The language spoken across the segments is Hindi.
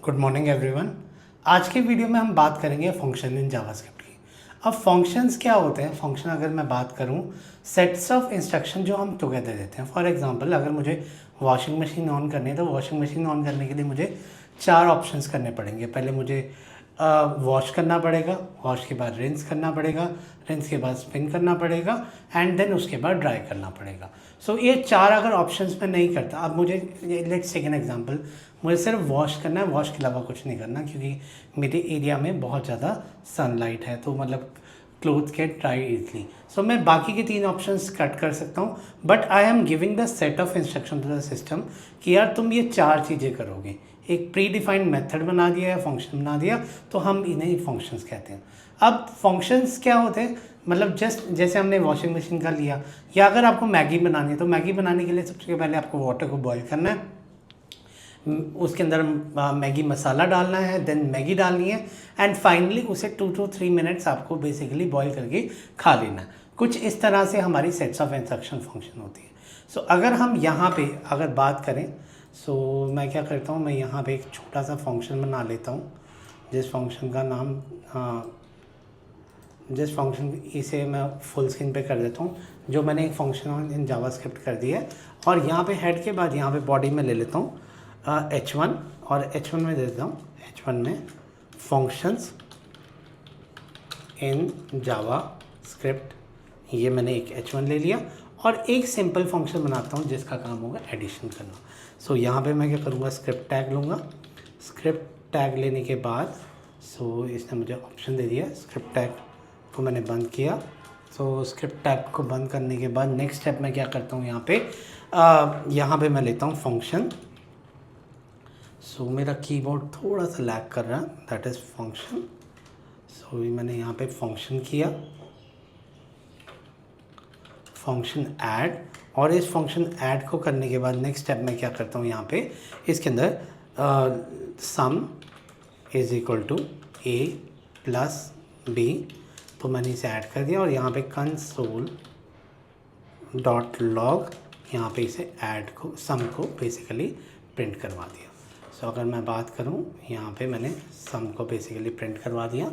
Good morning everyone. आज के वीडियो में हम बात करेंगे फंक्शन इन जावास्क्रिप्ट की। अब फंक्शंस क्या होते हैं? फंक्शन अगर मैं बात करूं, सेट्स ऑफ इंस्ट्रक्शन जो हम टुगेदर देते हैं। फॉर एग्जांपल, अगर मुझे वॉशिंग मशीन ऑन करनी है तो वॉशिंग मशीन ऑन करने के लिए मुझे 4 ऑप्शंस करने पड़ेंगे। पहले मुझे वॉश करना पड़ेगा, वॉश के बाद रिंस करना पड़ेगा, रिंस के बाद स्पिन करना पड़ेगा एंड देन उसके बाद ड्राई करना पड़ेगा। सो ये 4 अगर ऑप्शंस में नहीं करता, अब मुझे लेट्स टेक एन एग्जांपल, मुझे सिर्फ वॉश करना है, वॉश के अलावा कुछ नहीं करना क्योंकि मेरे एरिया में बहुत ज़्यादा सनलाइट है, तो मतलब cloth get dry easily. So मैं बाकी के 3 ऑप्शंस कट कर सकता हूँ, but I am giving the set of instruction to the system कि यार तुम ये 4 चीज़ें करोगे। एक प्री डिफाइंड मेथड बना दिया या फंक्शन बना दिया, तो हम इन्हें फंक्शंस कहते हैं। अब फंक्शंस क्या होते हैं? मतलब जस्ट जैसे हमने वॉशिंग मशीन का लिया, या अगर आपको मैगी बनानी है तो मैगी बनाने के लिए सबसे पहले आपको वाटर को बॉईल करना है, उसके अंदर मैगी मसाला डालना है, देन मैगी डालनी है एंड फाइनली उसे 2 to 3 मिनट्स आपको बेसिकली बॉईल करके खा लेना है। कुछ इस तरह से हमारी सेट्स ऑफ इंस्ट्रक्शन फंक्शन होती है। सो अगर हम यहाँ पे अगर बात करें, सो मैं क्या करता हूँ, मैं यहाँ पे एक छोटा सा फंक्शन बना लेता हूँ जिस फंक्शन का नाम जिस फंक्शन इसे मैं फुल स्क्रीन पे कर देता हूँ, जो मैंने एक फंक्शन इन जावास्क्रिप्ट कर दिया है। और यहाँ पे हेड के बाद यहाँ पे बॉडी में ले लेता हूँ H1 और H1 में दे देता हूँ, H1 में फंक्शंस इन जावास्क्रिप्ट, ये मैंने एक H1 ले लिया और एक सिंपल फंक्शन बनाता हूँ जिसका काम होगा एडिशन करना। सो यहाँ पे मैं क्या करूँगा, स्क्रिप्ट टैग लूँगा। स्क्रिप्ट टैग लेने के बाद इसने मुझे ऑप्शन दे दिया, स्क्रिप्ट टैग को मैंने बंद किया। स्क्रिप्ट टैग को बंद करने के बाद नेक्स्ट स्टेप मैं क्या करता हूँ, यहाँ पे मैं लेता हूँ फंक्शन। मेरा कीबोर्ड थोड़ा सा लैग कर रहा है, दैट इज़ फंक्शन। मैंने यहाँ पे फंक्शन किया, फंक्शन ऐड, और इस फंक्शन ऐड को करने के बाद नेक्स्ट स्टेप मैं क्या करता हूँ, यहाँ पे इसके अंदर sum is equal to a plus b, तो मैंने इसे ऐड कर दिया और यहाँ पे कंसोल डॉट लॉग, यहाँ पे इसे ऐड को सम को बेसिकली प्रिंट करवा दिया। अगर मैं बात करूं, यहाँ पे मैंने सम को बेसिकली प्रिंट करवा दिया।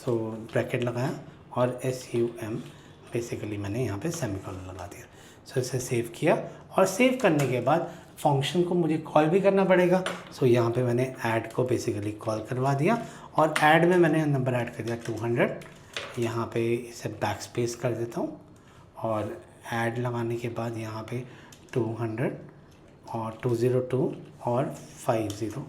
ब्रैकेट लगाया और SUM बेसिकली मैंने यहाँ पे सेमीकोलन लगा दिया। इसे सेव किया और सेव करने के बाद फंक्शन को मुझे कॉल भी करना पड़ेगा। यहाँ पे मैंने ऐड को बेसिकली कॉल करवा दिया और ऐड में मैंने नंबर ऐड कर दिया 200। यहाँ पे इसे बैक स्पेस कर देता हूँ और ऐड लगाने के बाद यहाँ पे 200 और 202 और 502,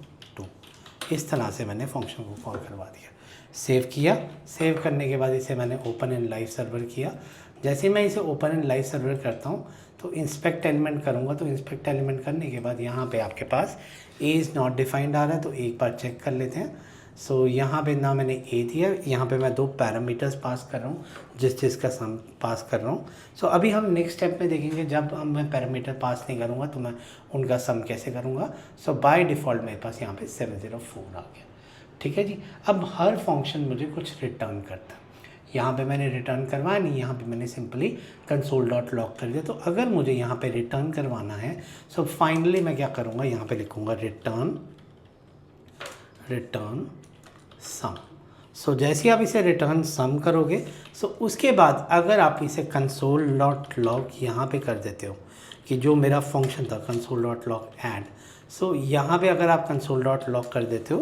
इस तरह से मैंने फंक्शन को कॉल करवा दिया। सेव किया, सेव करने के बाद इसे मैंने ओपन इन लाइव सर्वर किया। जैसे मैं इसे ओपन इन लाइव सर्वर करता हूँ तो इंस्पेक्ट एलिमेंट करूँगा, तो इंस्पेक्ट एलिमेंट करने के बाद यहाँ पे आपके पास ए इज़ नॉट डिफाइंड आ रहा है, तो एक बार चेक कर लेते हैं। यहाँ पे ना मैंने ए दिया, यहाँ पे मैं 2 पैरामीटर्स पास कर रहा हूँ जिस का सम पास कर रहा हूँ। अभी हम नेक्स्ट स्टेप में देखेंगे, जब हम मैं पैरामीटर पास नहीं करूँगा तो मैं उनका सम कैसे करूँगा। बाय डिफ़ॉल्ट मेरे पास यहाँ पे 704 आ गया। ठीक है जी। अब हर फंक्शन मुझे कुछ रिटर्न करता है, यहाँ पे मैंने रिटर्न करवाया नहीं, यहाँ पे मैंने सिंपली कंसोल डॉट लॉग कर दिया। तो अगर मुझे यहाँ पे रिटर्न करवाना है, फाइनली मैं क्या करूँगा, यहाँ पे लिखूँगा रिटर्न सम। जैसे ही आप इसे रिटर्न सम करोगे, उसके बाद अगर आप इसे कंसोल डॉट लॉग यहाँ पे कर देते हो कि जो मेरा फंक्शन था कंसोल डॉट लॉग ऐड, यहाँ पे अगर आप कंसोल डॉट लॉग कर देते हो,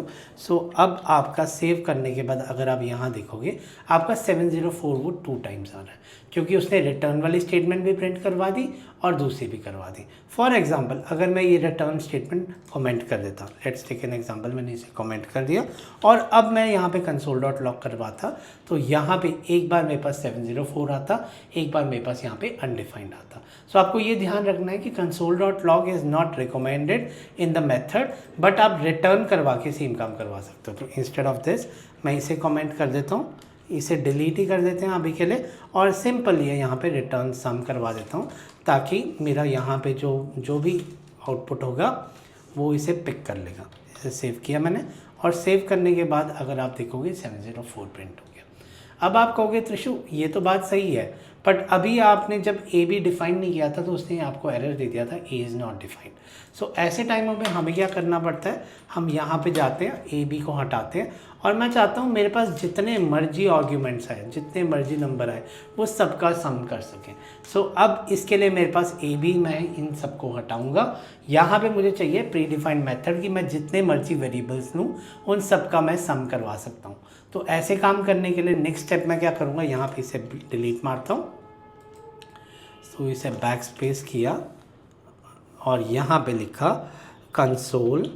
अब आपका सेव करने के बाद अगर आप यहाँ देखोगे आपका 704 वो 2 टाइम्स आ रहा है, क्योंकि उसने रिटर्न वाली स्टेटमेंट भी प्रिंट करवा दी और दूसरी भी करवा दी। फॉर एग्जांपल, अगर मैं ये रिटर्न स्टेटमेंट कमेंट कर देता, लेट्स टेक एन एग्जांपल, मैंने इसे कमेंट कर दिया और अब मैं यहाँ पे कंसोल डॉट लॉग करवाता, तो यहाँ पे एक बार मेरे पास 704 आता, एक बार मेरे पास यहाँ पे अनडिफाइंड आता। आपको ये ध्यान रखना है कि console dot log is not recommended in the method, but आप रिटर्न करवा के सेम काम करवा सकते हो। तो इंस्टेड ऑफ दिस मैं इसे कमेंट कर देता हूँ, इसे डिलीट ही कर देते हैं अभी के लिए, और सिंपल ये यहाँ पे रिटर्न सम करवा देता हूँ, ताकि मेरा यहाँ पे जो भी आउटपुट होगा वो इसे पिक कर लेगा। इसे सेव किया मैंने, और सेव करने के बाद अगर आप देखोगे 704 प्रिंट हो गया। अब आप कहोगे त्रिशु ये तो बात सही है, बट अभी आपने जब ए बी डिफाइन नहीं किया था तो उसने आपको एरर दे दिया था ए इज़ नॉट डिफाइंड। सो ऐसे टाइमों में हमें क्या करना पड़ता है, हम यहाँ पे जाते हैं, ए बी को हटाते हैं, और मैं चाहता हूँ मेरे पास जितने मर्जी आर्ग्यूमेंट्स आए, जितने मर्जी नंबर आए, वो सबका सम कर सकें। सो अब इसके लिए मेरे पास ए बी, मैं इन सबको हटाऊँगा। यहाँ पे मुझे चाहिए प्री डिफाइंड मेथड कि मैं जितने मर्जी वेरिएबल्स लूँ उन सब का मैं सम करवा सकता हूँ। तो ऐसे काम करने के लिए नेक्स्ट स्टेप मैं क्या करूँगा, यहाँ पे इसे डिलीट मारता हूँ। सो इसे बैक स्पेस किया और यहाँ पे लिखा कंसोल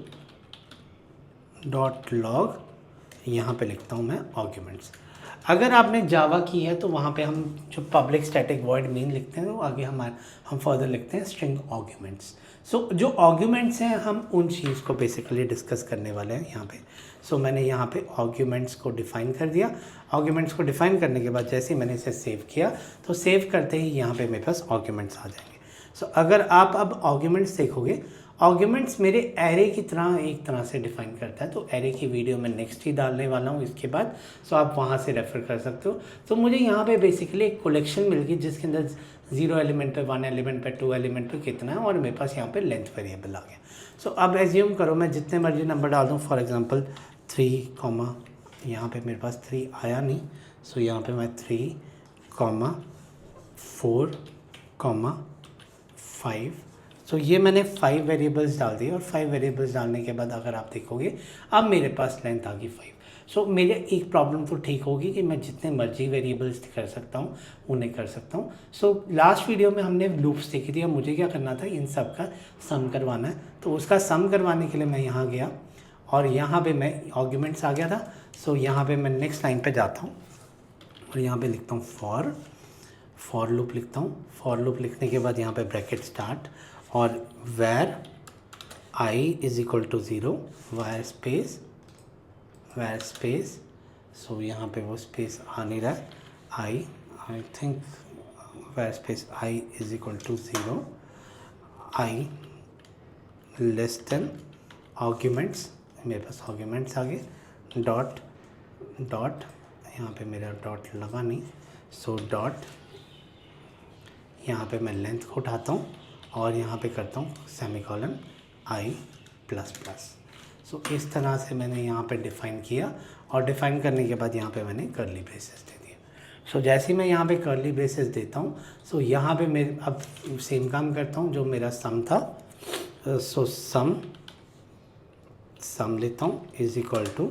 डॉट लॉग, यहाँ पे लिखता हूँ मैं आर्ग्यूमेंट्स। अगर आपने जावा की है तो वहाँ पे हम जो पब्लिक स्टैटिक वॉइड मेन लिखते हैं, वो आगे हम फर्दर लिखते हैं स्ट्रिंग आर्ग्यूमेंट्स। सो जो आर्ग्यूमेंट्स हैं हम उन चीज़ को बेसिकली डिस्कस करने वाले हैं यहाँ पे। सो मैंने यहाँ पे आर्ग्यूमेंट्स को डिफ़ाइन कर दिया। आर्ग्यूमेंट्स को डिफ़ाइन करने के बाद जैसे ही मैंने इसे सेव किया तो सेव करते ही यहाँ पे मेरे पास आर्ग्यूमेंट्स आ जाएंगे। सो अगर आप अब आर्ग्यूमेंट्स देखोगे, आर्ग्यूमेंट्स मेरे एरे की तरह एक तरह से डिफाइन करता है। तो एरे की वीडियो मैं नेक्स्ट ही डालने वाला हूँ इसके बाद, सो आप वहाँ से रेफ़र कर सकते हो। तो मुझे यहाँ पे बेसिकली एक कलेक्शन मिल गई जिसके अंदर 0 एलिमेंट पे, 1 एलिमेंट पे, 2 एलिमेंट पे कितना है, और मेरे पास यहाँ पे लेंथ वेरिएबल आ गया। सो अब एज्यूम करो मैं जितने मर्जी नंबर डाल दूँ, फॉर एग्जांपल 3, यहाँ पे मेरे पास 3 आया नहीं, सो यहाँ पे मैं 3, 4, 5, सो ये मैंने 5 वेरिएबल्स डाल दिए। और 5 वेरिएबल्स डालने के बाद अगर आप देखोगे अब मेरे पास लेंथ आ गई 5। सो मेरे एक प्रॉब्लम तो ठीक होगी कि मैं जितने मर्जी वेरिएबल्स कर सकता हूँ उन्हें कर सकता हूँ। सो लास्ट वीडियो में हमने लूप्स देखी थी, अब मुझे क्या करना था, इन सब का सम करवाना है। तो उसका सम करवाने के लिए मैं यहाँ गया और यहाँ पे मैं आर्ग्यूमेंट्स आ गया था। सो यहाँ पे मैं नेक्स्ट लाइन पे जाता हूँ और यहाँ पे लिखता हूँ फॉर लूप लिखता हूँ। फॉर लूप लिखने के बाद यहाँ पे ब्रैकेट स्टार्ट और where I is equal to 0, while space, so यहाँ पे वो स्पेस आ नहीं रहा है, I think while space I is equal to 0, I less than arguments, मेरे पास आर्ग्यूमेंट्स आ गए, डॉट, यहाँ पे मेरा डॉट लगा नहीं, सो डॉट, यहाँ पे मैं लेंथ को उठाता हूँ और यहाँ पे करता हूँ सेमीकोलन I++। सो इस तरह से मैंने यहाँ पे डिफ़ाइन किया और डिफ़ाइन करने के बाद यहाँ पे मैंने कर्ली ब्रेसेस दे दिए। सो जैसे ही मैं यहाँ पे कर्ली ब्रेसेस देता हूँ, सो यहाँ पे मैं अब सेम काम करता हूँ जो मेरा सम था। सो सम लेता हूँ is equal to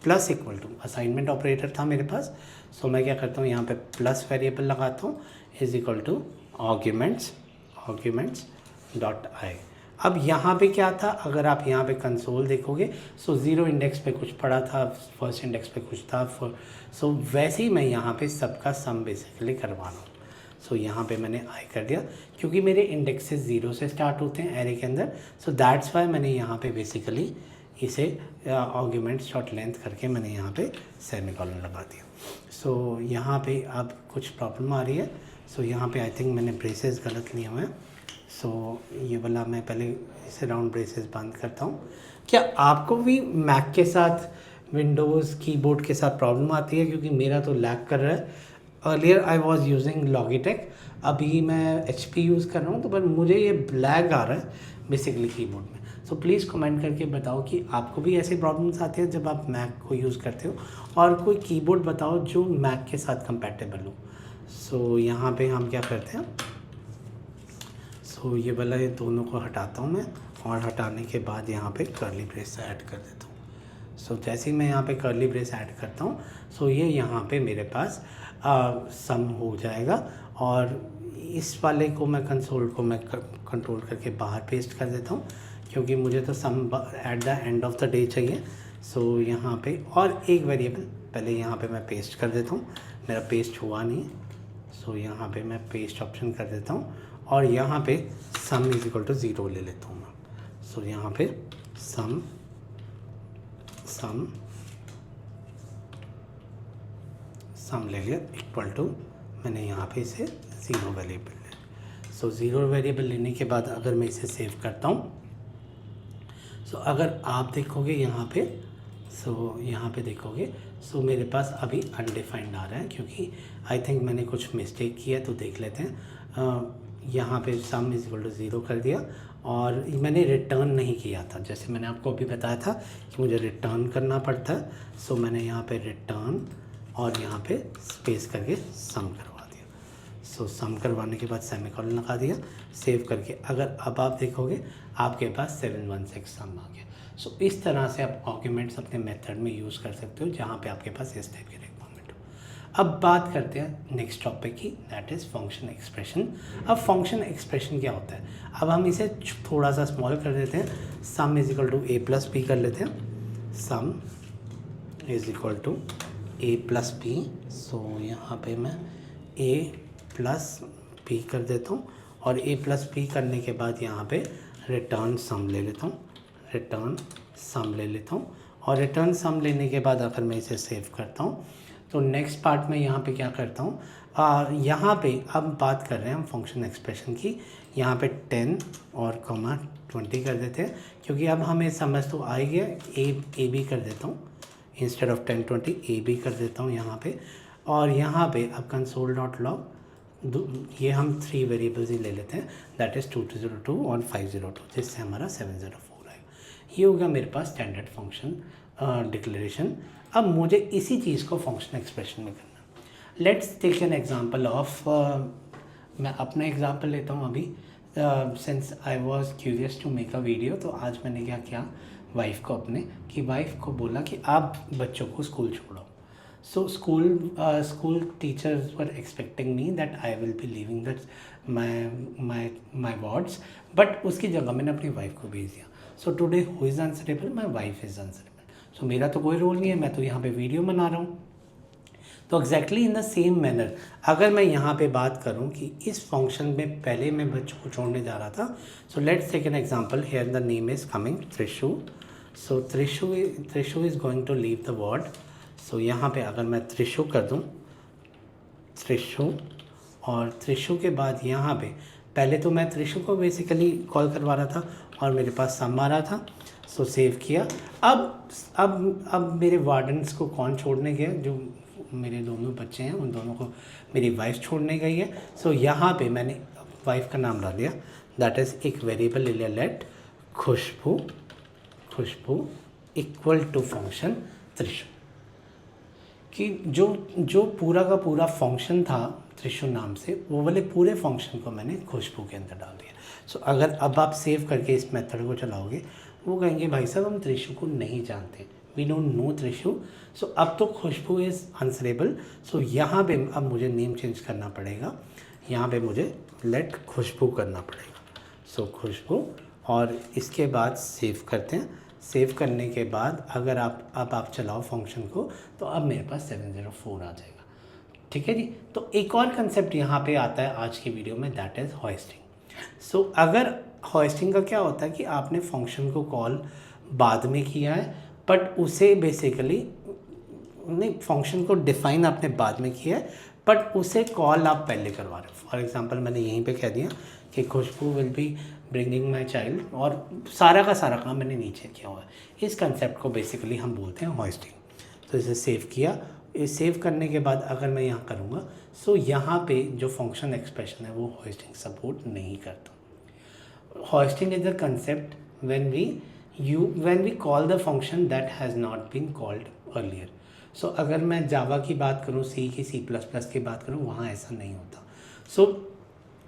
plus equal to, assignment operator था मेरे पास। सो मैं क्या करता हूँ यहाँ पे प्लस वेरिएबल लगाता हूँ is equal to arguments dot I. अब यहाँ पे क्या था, अगर आप यहाँ पे कंसोल देखोगे, सो 0 इंडेक्स पे कुछ पड़ा था, फर्स्ट इंडेक्स पे कुछ था, सो वैसे ही मैं यहाँ पे सबका सम बेसिकली करवा रहा हूँ। सो यहाँ पे मैंने आई कर दिया क्योंकि मेरे इंडेक्सेस 0 से स्टार्ट होते हैं एरे के अंदर। सो दैट्स वाई मैंने यहाँ पे बेसिकली इसे आर्ग्यूमेंट्स डॉट लेंथ करके मैंने यहाँ पे सेमीकोलन लगा दिया। सो यहाँ पे अब कुछ प्रॉब्लम आ रही है। सो यहाँ पे आई थिंक मैंने ब्रेसेस गलत लिए हुए हैं। सो ये वाला मैं पहले इसे राउंड ब्रेसेस बंद करता हूँ। क्या आपको भी मैक के साथ, विंडोज़ कीबोर्ड के साथ प्रॉब्लम आती है? क्योंकि मेरा तो लैग कर रहा है। Earlier I was using Logitech, अभी मैं HP यूज़ कर रहा हूँ, तो पर मुझे ये लैग आ रहा है बेसिकली कीबोर्ड में। सो प्लीज़ कमेंट करके बताओ कि आपको भी ऐसी प्रॉब्लम्स आती है जब आप मैक को यूज़ करते हो, और कोई कीबोर्ड बताओ जो मैक के साथ कंपैटिबल हो। सो यहाँ पे हम क्या करते हैं, सो ये वाला ये दोनों को हटाता हूँ मैं, और हटाने के बाद यहाँ पे कर्ली ब्रेस ऐड कर देता हूँ। सो जैसे ही मैं यहाँ पे कर्ली ब्रेस ऐड करता हूँ, सो ये यहाँ पे मेरे पास सम हो जाएगा। और इस वाले को मैं कंसोल को मैं कंट्रोल करके बाहर पेस्ट कर देता हूँ, क्योंकि मुझे तो sum at the end of the day चाहिए। सो यहाँ पे और एक वेरिएबल पहले यहाँ पे मैं पेस्ट कर देता हूँ, मेरा पेस्ट हुआ नहीं। सो यहाँ पे मैं पेस्ट ऑप्शन कर देता हूँ और यहाँ पे सम इज इक्वल टू 0 ले लेता हूँ मैं। सो यहाँ पे सम ले लिया इक्वल टू, मैंने यहाँ पे इसे 0 वेरिएबल ले। सो 0 वेरिएबल लेने के बाद अगर मैं इसे सेव करता हूँ, सो अगर आप देखोगे यहाँ पे सो यहाँ पे देखोगे, सो मेरे पास अभी अनडिफाइंड आ रहा है क्योंकि आई थिंक मैंने कुछ मिस्टेक किया, तो देख लेते हैं। यहाँ पे सम इज इक्वल टू 0 कर दिया और मैंने रिटर्न नहीं किया था, जैसे मैंने आपको अभी बताया था कि मुझे रिटर्न करना पड़ता है। सो मैंने यहाँ पे रिटर्न और यहाँ पे स्पेस करके सम करवा दिया। सो सम करवाने के बाद सेमीकोलन लगा दिया, सेव करके। अगर अब आप देखोगे आपके पास 716 सम आ गया। सो इस तरह से आप आर्ग्यूमेंट्स अपने मेथड में यूज़ कर सकते हो जहाँ पे आपके पास इस टाइप के रिक्वायरमेंट हो। अब बात करते हैं नेक्स्ट टॉपिक की, दैट इज़ फंक्शन एक्सप्रेशन। अब फंक्शन एक्सप्रेशन क्या होता है, अब हम इसे थोड़ा सा स्मॉल कर देते हैं। Sum is equal to A plus B कर लेते हैं। Sum is equal to A plus B. So यहाँ पे मैं ए प्लस बी कर देता हूँ और ए प्लस बी करने के बाद यहाँ पे रिटर्न सम ले लेता हूँ, रिटर्न सम ले लेता हूँ। और रिटर्न सम लेने के बाद अगर मैं इसे सेव करता हूँ तो नेक्स्ट पार्ट में यहाँ पे क्या करता हूँ, यहाँ पे अब बात कर रहे हैं हम फंक्शन एक्सप्रेशन की। यहाँ पे 10 और कॉमा 20 कर देते हैं क्योंकि अब हमें समझ तो आ ही गया। ए बी कर देता हूँ, इंस्टेड ऑफ 10 20 ए बी कर देता हूँ यहाँ पे। और यहाँ पे अब कंसोल डॉट लॉग, ये हम 3 वेरिएबल्स ही ले लेते हैं, दैट इज़ 2202 और 502, जिससे हमारा 704 आएगा। ये होगा मेरे पास स्टैंडर्ड फंक्शन डिक्लेरेशन। अब मुझे इसी चीज़ को फंक्शन एक्सप्रेशन में करना। Let's take an example of, मैं अपना एग्जांपल लेता हूँ अभी। Since I was curious to make a video, तो आज मैंने क्या किया, वाइफ को अपने कि वाइफ को बोला कि आप बच्चों को स्कूल छोड़ो। So school teachers were expecting me that I will be leaving that my wards, but उसकी जगह मैंने अपनी वाइफ को भेज दिया। So today who is answerable, my wife is answerable. So मेरा तो कोई रोल नहीं है, मैं तो यहाँ पे वीडियो बना रहा हूँ। तो exactly in the same manner अगर मैं यहाँ पे बात करूँ कि इस फंक्शन में पहले मैं बच्चों को छोड़ने जा रहा था। So let's take an example, here the name is coming Trishu. So Trishu is going to leave the word. So यहाँ पे अगर मैं त्रिशु कर दूँ, त्रिशु, और त्रिशु के बाद यहाँ पे पहले तो मैं त्रिशु को बेसिकली कॉल करवा रहा था और मेरे पास सम आ रहा था। सो सेव किया। अब मेरे वार्डन्स को कौन छोड़ने गया, जो मेरे दोनों बच्चे हैं उन दोनों को मेरी वाइफ छोड़ने गई है। सो यहाँ पे मैंने वाइफ का नाम डाल दिया, दैट इज़ एक वेरिएबल ले लिया, let Khushboo, Khushboo equal to function Trishu, कि जो पूरा का पूरा फंक्शन था त्रिशु नाम से, वो वाले पूरे फंक्शन को मैंने खुशबू के अंदर डाल दिया। सो अगर अब आप सेव करके इस मेथड को चलाओगे, वो कहेंगे भाई साहब हम त्रिशु को नहीं जानते, वी डोंट नो त्रिशु। सो अब तो खुशबू इज़ आंसरेबल। सो यहाँ पे अब मुझे नेम चेंज करना पड़ेगा, यहाँ पे मुझे लेट खुशबू करना पड़ेगा। सो खुशबू, और इसके बाद सेव करते हैं। सेव करने के बाद अगर आप चलाओ फंक्शन को, तो अब मेरे पास 704 आ जाएगा। ठीक है जी। तो एक और कंसेप्ट यहाँ पे आता है आज की वीडियो में, दैट इज़ होइस्टिंग। सो अगर होइस्टिंग का क्या होता है कि आपने फंक्शन को कॉल बाद में किया है, बट उसे बेसिकली नहीं, फंक्शन को डिफाइन आपने बाद में किया है, बट उसे कॉल आप पहले करवा रहे हो। फॉर एग्जांपल मैंने यहीं पे कह दिया कि Khushbu will be bringing my child, और सारा का सारा काम मैंने नीचे किया हुआ है। इस कंसेप्ट को बेसिकली हम बोलते हैं होइस्टिंग। तो इसे सेव किया। सेव करने के बाद अगर मैं यहाँ करूँगा, सो यहाँ पे जो फंक्शन एक्सप्रेशन है वो होइस्टिंग सपोर्ट नहीं करता। Hoisting is the concept when we call the function that has not been called earlier. सो अगर मैं जावा की बात करूँ, सी की, C++ की बात करूँ, वहाँ ऐसा नहीं होता। सो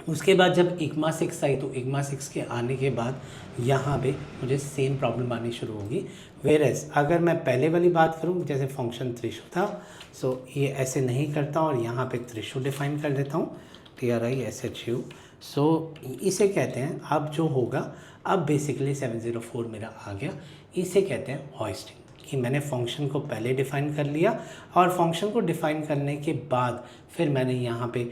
उसके बाद जब इग्मा 6 आई, तो इग्मा 6 के आने के बाद यहाँ पे मुझे सेम प्रॉब्लम आनी शुरू होगी। वेयरएज अगर मैं पहले वाली बात करूँ, जैसे फंक्शन त्रिशु था, सो ये ऐसे नहीं करता और यहाँ पे त्रिशु डिफाइन कर देता हूँ, TRISHU। सो इसे कहते हैं, अब जो होगा, अब बेसिकली 704 मेरा आ गया। इसे कहते हैं होइस्टिंग, कि मैंने फंक्शन को पहले डिफ़ाइन कर लिया और फंक्शन को डिफ़ाइन करने के बाद फिर मैंने यहाँ पे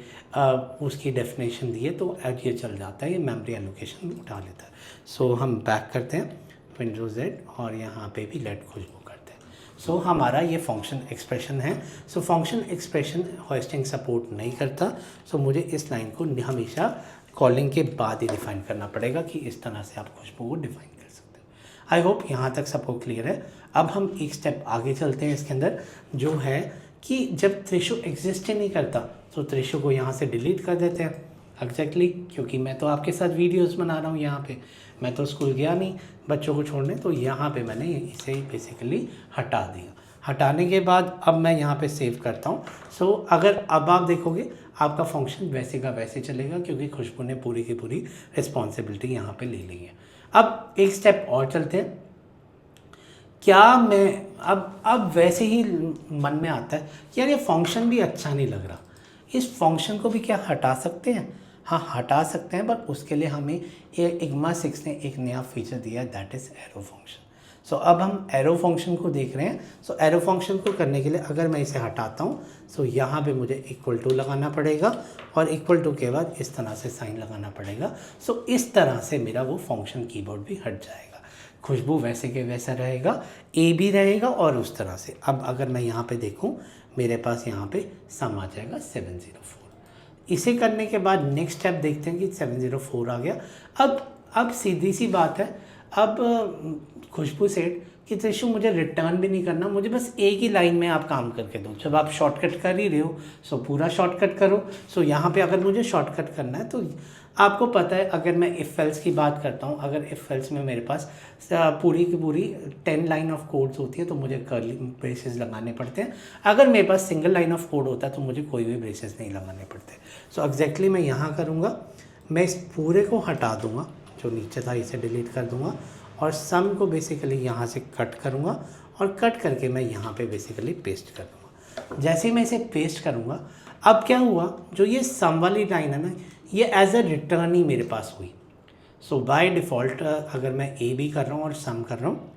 उसकी डेफिनेशन दी है, तो ये चल जाता है, ये मेमोरी एलोकेशन उठा लेता है। सो हम बैक करते हैं Windows Z और यहाँ पे भी लेट खुशबू करते हैं। सो हमारा ये फंक्शन एक्सप्रेशन है। So function expression hoisting support नहीं करता। सो मुझे इस लाइन को हमेशा कॉलिंग के बाद ही डिफ़ाइन करना पड़ेगा कि इस तरह से आप खुशबू को डिफ़ाइन कर सकते हो। आई होप यहाँ तक सबको क्लियर है। अब हम एक स्टेप आगे चलते हैं इसके अंदर, जो है कि जब थ्रेशो एग्जिस्ट ही नहीं करता तो थ्रेशो को यहाँ से डिलीट कर देते हैं। एग्जैक्टली क्योंकि मैं तो आपके साथ वीडियोस बना रहा हूँ यहाँ पे, मैं तो स्कूल गया नहीं बच्चों को छोड़ने, तो यहाँ पे मैंने इसे बेसिकली हटा दिया। हटाने के बाद अब मैं यहाँ पे सेव करता हूँ। सो अगर अब आप देखोगे आपका फंक्शन वैसे का वैसे चलेगा, क्योंकि खुशबू ने पूरी की पूरी रिस्पॉन्सिबिलिटी यहाँ पे ले ली है। अब एक स्टेप और चलते हैं। क्या मैं अब वैसे ही मन में आता है कि यार ये फंक्शन भी अच्छा नहीं लग रहा, इस फंक्शन को भी क्या हटा सकते हैं? हाँ हटा सकते हैं, पर उसके लिए हमें इग्मा 6 ने एक नया फीचर दिया है, दैट इज़ एरो फंक्शन। सो अब हम एरो फंक्शन को देख रहे हैं। सो एरो फंक्शन को करने के लिए अगर मैं इसे हटाता हूँ, सो यहाँ पे मुझे इक्वल टू लगाना पड़ेगा और इक्वल टू के बाद इस तरह से साइन लगाना पड़ेगा। सो इस तरह से मेरा वो फंक्शन कीबोर्ड भी हट जाएगा, खुशबू वैसे के वैसा रहेगा, ए भी रहेगा और उस तरह से। अब अगर मैं यहाँ पे देखूँ, मेरे पास यहाँ पे सम आ जाएगा 704। इसे करने के बाद नेक्स्ट स्टेप देखते हैं कि 704 आ गया। अब सीधी सी बात है, अब खुशबू सेठ कि त्रिशु मुझे रिटर्न भी नहीं करना, मुझे बस एक ही लाइन में आप काम करके दो। जब आप शॉर्टकट कर ही रहे हो सो पूरा शॉर्टकट करो। सो यहाँ पे अगर मुझे शॉर्टकट करना है तो आपको पता है, अगर मैं इफ़ एल्स की बात करता हूँ, अगर इफ़ एल्स में मेरे पास पूरी की पूरी 10 लाइन ऑफ कोड्स होती है तो मुझे कर्ली ब्रेसेस लगाने पड़ते हैं। अगर मेरे पास सिंगल लाइन ऑफ कोड होता है तो मुझे कोई भी ब्रेसेस नहीं लगाने पड़ते। सो एग्जैक्टली मैं यहाँ करूँगा, मैं इस पूरे को हटा दूँगा, जो नीचे था इसे डिलीट कर दूँगा और सम को बेसिकली यहाँ से कट करूँगा और कट करके मैं यहाँ पे बेसिकली पेस्ट कर दूँगा। जैसे ही मैं इसे पेस्ट करूँगा, अब क्या हुआ, जो ये सम वाली लाइन है ना, ये एज अ रिटर्न ही मेरे पास हुई। सो बाय डिफ़ॉल्ट अगर मैं ए भी कर रहा हूँ और सम कर रहा हूँ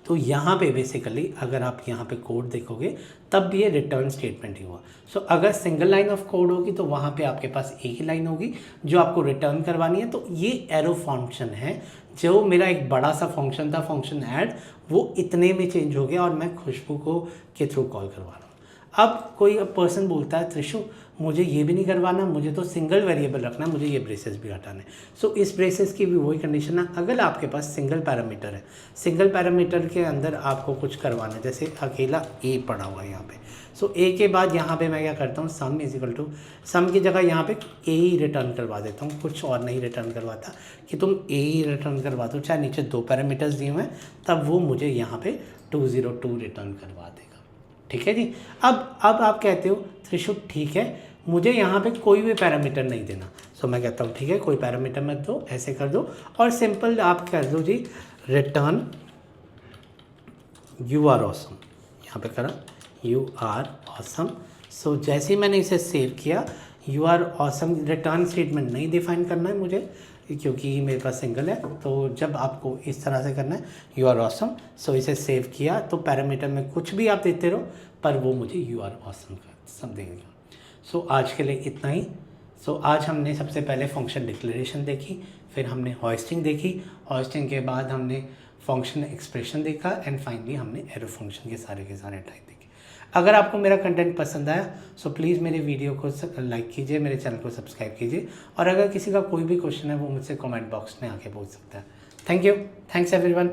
तो यहाँ पे बेसिकली अगर आप यहाँ पे कोड देखोगे तब भी ये रिटर्न स्टेटमेंट ही हुआ। सो अगर सिंगल लाइन ऑफ कोड होगी तो वहाँ पे आपके पास एक ही लाइन होगी जो आपको रिटर्न करवानी है। तो ये एरो फंक्शन है, जो मेरा एक बड़ा सा फंक्शन था फंक्शन ऐड, वो इतने में चेंज हो गया और मैं खुशबू को के थ्रू कॉल करवा रहा हूँ। अब कोई पर्सन बोलता है त्रिशु मुझे ये भी नहीं करवाना, मुझे तो सिंगल वेरिएबल रखना है, मुझे ये ब्रेसेस भी हटाने। सो इस ब्रेसेस की भी वही कंडीशन है, अगर आपके पास सिंगल पैरामीटर है, सिंगल पैरामीटर के अंदर आपको कुछ करवाना है, जैसे अकेला ए पड़ा हुआ है यहाँ पे। सो ए के बाद यहाँ पे मैं क्या करता हूँ, सम इज इक्वल टू, सम की जगह यहाँ पे ए ही रिटर्न करवा देता हूँ, कुछ और नहीं रिटर्न करवाता, कि तुम ए ही रिटर्न करवा दो, चाहे नीचे 2 पैरामीटर्स दिए हुए हैं, तब वो मुझे यहाँ पे 202 रिटर्न करवा देगा। ठीक है जी। अब आप कहते हो त्रिशु ठीक है, मुझे यहाँ पे कोई भी पैरामीटर नहीं देना। सो मैं कहता हूँ ठीक है, कोई पैरामीटर मत दो, ऐसे कर दो और सिंपल आप कर दो जी रिटर्न यू आर ऑसम, यहाँ पे करा यू आर ऑसम। सो जैसे ही मैंने इसे सेव किया, you are awesome return statement नहीं डिफाइन करना है मुझे, क्योंकि मेरे पास सिंगल है। तो जब आपको इस तरह से करना है यू आर ऑसम, सो इसे सेव किया तो पैरामीटर में कुछ भी आप देते रहो, पर वो मुझे यू आर ऑसम का सब देगा। सो आज के लिए इतना ही। सो आज हमने सबसे पहले फंक्शन डिक्लेरेशन देखी, फिर हमने हॉइस्टिंग देखी, हॉइस्टिंग के बाद हमने फंक्शन एक्सप्रेशन देखा एंड फाइनली हमने एरो फंक्शन के सारे टाइप देखे। अगर आपको मेरा कंटेंट पसंद आया सो प्लीज़ मेरे वीडियो को लाइक कीजिए, मेरे चैनल को सब्सक्राइब कीजिए, और अगर किसी का कोई भी क्वेश्चन है वो मुझसे कमेंट बॉक्स में आके पूछ सकता है। Thank you, thanks everyone.